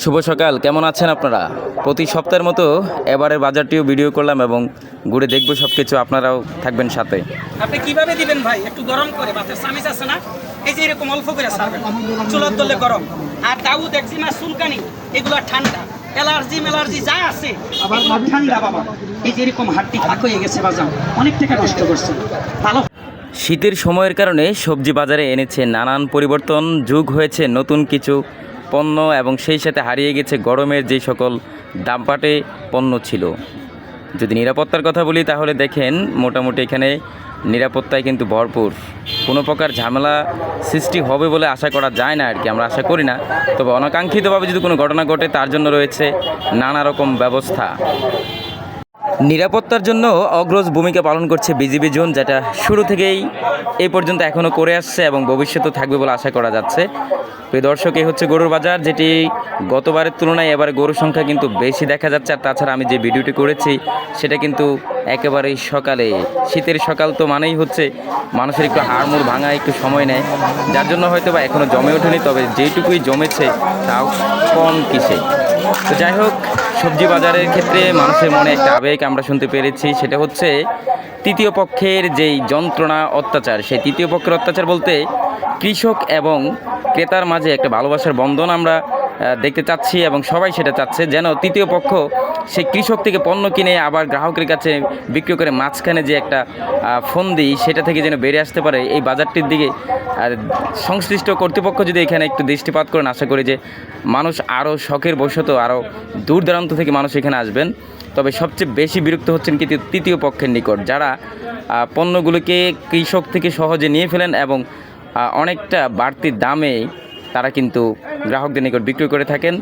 শুভ সকাল, কেমন আছেন আপনারা? প্রতি সপ্তাহের মতো এবারের বাজারটিও ভিডিও করলাম এবং ঘুরে দেখবো সব কিছু, আপনারাও থাকবেন সাথে। আপনি কিভাবে দিবেন ভাই? একটু গরম করে মাছের সামিজ আছে না, এই যে এরকম অল্প করে সারবেন, চুলার দলে গরম। আর দাউদ একজিমা চুলকানি এগুলো ঠান্ডা, অ্যালার্জি যা আছে এগুলো ঠান্ডা বাবা। এই যে এরকম হাড্ডি ফাঁক হয়ে গেছে বাজার, অনেক টাকা নষ্ট করছে। ভালো শীতের সময়ের কারণে সবজি বাজারে এনেছে নানান পরিবর্তন, যুগ হয়েছে নতুন কিছু পণ্য এবং সেই সাথে হারিয়ে গেছে গরমের যে সকল দামপাটে পণ্য ছিল। যদি নিরাপত্তার কথা বলি তাহলে দেখেন মোটামুটি এখানে নিরাপত্তায় কিন্তু ভরপুর, কোনো প্রকার ঝামেলা সৃষ্টি হবে বলে আশা করা যায় না আর কি, আমরা আশা করি না। তবে অনাকাঙ্ক্ষিতভাবে যদি কোনো ঘটনা ঘটে তার জন্য রয়েছে নানা রকম ব্যবস্থা। নিরাপত্তার জন্য অগ্রজ ভূমিকা পালন করছে বিজিবি জোন, যেটা শুরু থেকেই এই পর্যন্ত এখনও করে আসছে এবং ভবিষ্যতেও থাকবে বলে আশা করা যাচ্ছে। প্রিয় দর্শক, এই হচ্ছে গরুর বাজার, যেটি গতবারের তুলনায় এবারে গরুর সংখ্যা কিন্তু বেশি দেখা যাচ্ছে। আর তাছাড়া আমি যে ভিডিওটি করেছি সেটা কিন্তু একেবারেই সকালে, শীতের সকাল তো মানেই হচ্ছে মানুষের একটু হাড়মুড় ভাঙা একটু সময় নেয়, যার জন্য হয়তো বা এখনও জমে ওঠেনি, তবে যেইটুকুই জমেছে তাও কম কিসে। তো যাই হোক, সবজি বাজারের ক্ষেত্রে মানুষের মনে একটা আবেগ আমরা শুনতে পেরেছি, সেটা হচ্ছে তৃতীয় পক্ষের যেই যন্ত্রণা, অত্যাচার। সেই তৃতীয় পক্ষের অত্যাচার বলতে কৃষক এবং ক্রেতার মাঝে একটা ভালোবাসার বন্ধন আমরা দেখতে চাচ্ছি এবং সবাই সেটা চাচ্ছে, যেন তৃতীয় পক্ষ সেই কৃষক থেকে পণ্য কিনে আবার গ্রাহকের কাছে বিক্রি করে মাঝখানে যে একটা ফন্দি, সেটা থেকে যেন বেরিয়ে আসতে পারে এই বাজারটির দিকে। আর সংশ্লিষ্ট কর্তৃপক্ষ যদি এখানে একটু দৃষ্টিপাত করেন, আশা করি যে মানুষ আরও শখের বশত আরও দূর দূরান্ত থেকে মানুষ এখানে আসবেন। তবে সবচেয়ে বেশি বিরক্ত হচ্ছেন কিন্তু তৃতীয় পক্ষের নিকট, যারা পণ্যগুলোকে কৃষক থেকে সহজে নিয়ে ফেলেন এবং অনেকটা বাড়তি দামে তারা কিন্তু গ্রাহকদের নিকট বিক্রি করে থাকেন,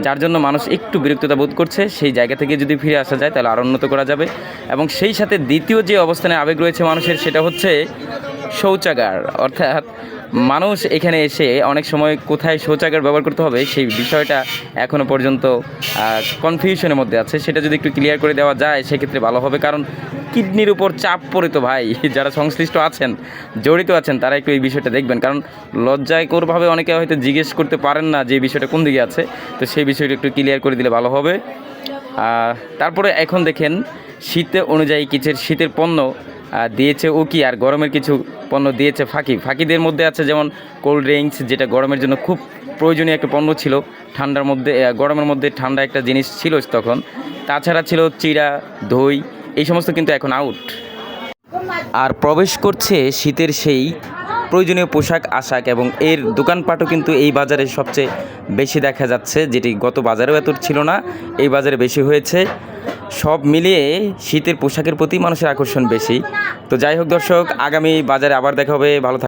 যার জন্য মানুষ একটু বিরক্ততা বোধ করছে। সেই জায়গা থেকে যদি ফিরে আসা যায় তাহলে আরও উন্নত করা যাবে। এবং সেই সাথে দ্বিতীয় যে অবস্থানে আবেগ রয়েছে মানুষের, সেটা হচ্ছে শৌচাগার। অর্থাৎ মানুষ এখানে এসে অনেক সময় কোথায় শৌচাগার ব্যবহার করতে হবে সেই বিষয়টা এখনও পর্যন্ত কনফিউশনের মধ্যে আছে। সেটা যদি একটু ক্লিয়ার করে দেওয়া যায় সেক্ষেত্রে ভালো হবে, কারণ কিডনির উপর চাপ পড়ে তো ভাই, যারা সংশ্লিষ্ট আছেন, জড়িত আছেন, তারা একটু এই বিষয়টা দেখবেন, কারণ লজ্জাকরভাবে অনেকে হয়তো জিজ্ঞেস করতে পারেন না যে বিষয়টা কোন দিকে আছে। তো সেই বিষয়টা একটু ক্লিয়ার করে দিলে ভালো হবে। তারপরে এখন দেখেন শীতে অনুযায়ী কিছু শীতের পণ্য দিয়েছে উকি, আর গরমের কিছু পণ্য দিয়েছে ফাঁকি। ফাঁকিদের মধ্যে আছে যেমন কোল্ড ড্রিঙ্কস, যেটা গরমের জন্য খুব প্রয়োজনীয় একটা পণ্য ছিল, ঠান্ডার মধ্যে গরমের মধ্যে ঠান্ডা একটা জিনিস ছিল তখন। তাছাড়া ছিল চিড়া, দই, এই সমস্ত কিন্তু এখন আউট। আর প্রবেশ করছে শীতের সেই প্রয়োজনীয় পোশাক আশাক, এবং এর দোকানপাটও কিন্তু এই বাজারে সবচেয়ে বেশি দেখা যাচ্ছে, যেটি গত বাজারেও এত ছিল না, এই বাজারে বেশি হয়েছে। সব মিলিয়ে শীতের পোশাকের প্রতি মানুষের আকর্ষণ বেশি। তো যাই হোক দর্শক, আগামী বাজারে আবার দেখা হবে, ভালো